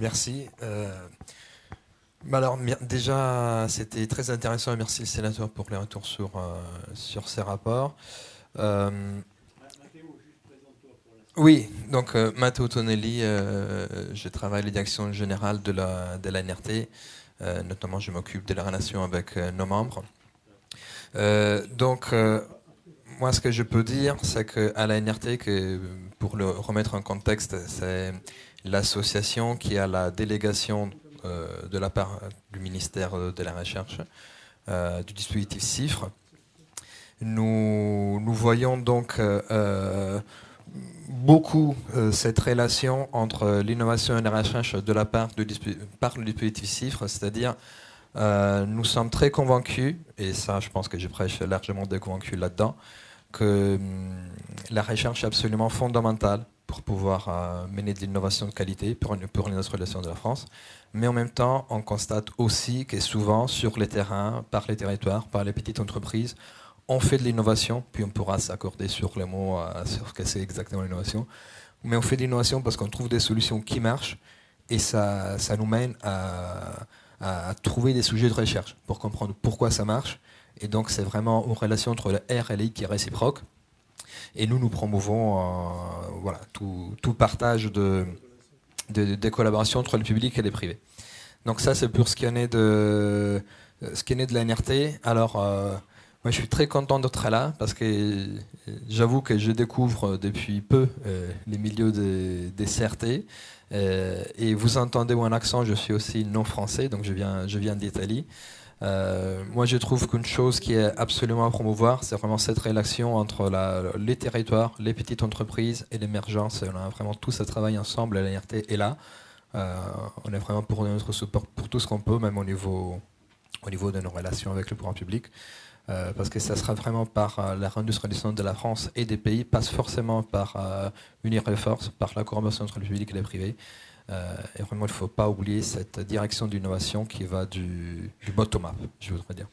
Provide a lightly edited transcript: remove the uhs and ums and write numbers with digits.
Merci. Alors, déjà, c'était très intéressant et merci le sénateur pour les retours sur ces rapports. Oui, donc Matteo Tonelli, je travaille à la direction générale de la NRT. Notamment, je m'occupe de la relation avec nos membres. Moi, ce que je peux dire, c'est qu'à la NRT, pour le remettre en contexte, c'est l'association qui a la délégation de la part du ministère de la Recherche du dispositif CIFRE. Nous voyons donc beaucoup cette relation entre l'innovation et la recherche de la part par le dispositif CIFRE, c'est-à-dire nous sommes très convaincus, et ça je pense que je prêche largement des convaincus là-dedans, que la recherche est absolument fondamentale pour pouvoir mener de l'innovation de qualité pour l'industrialisation de la France. Mais en même temps, on constate aussi que souvent, sur les terrains, par les territoires, par les petites entreprises, on fait de l'innovation, puis on pourra s'accorder sur les mots, sur ce que c'est exactement l'innovation. Mais on fait de l'innovation parce qu'on trouve des solutions qui marchent, et ça nous mène à trouver des sujets de recherche pour comprendre pourquoi ça marche. Et donc, c'est vraiment une relation entre le R et le I qui est réciproque. Et nous promouvons voilà, tout partage des collaborations entre le public et les privés. Donc ça, c'est pour ce qui en est de la NRT. Alors, moi, je suis très content d'être là parce que j'avoue que je découvre depuis peu les milieux des CRT. Et vous entendez mon accent, je suis aussi non français, donc je viens d'Italie. Moi, je trouve qu'une chose qui est absolument à promouvoir, c'est vraiment cette relation entre les territoires, les petites entreprises et l'émergence. On a vraiment tous à travailler ensemble, la NRT est là. On est vraiment pour notre support pour tout ce qu'on peut, même au niveau de nos relations avec le pouvoir public. Parce que ça sera vraiment par la réindustrialisation de la France et des pays, passe forcément par unir les forces, par la collaboration entre le public et les privés. Et vraiment, il ne faut pas oublier cette direction d'innovation qui va du bottom-up, je voudrais dire.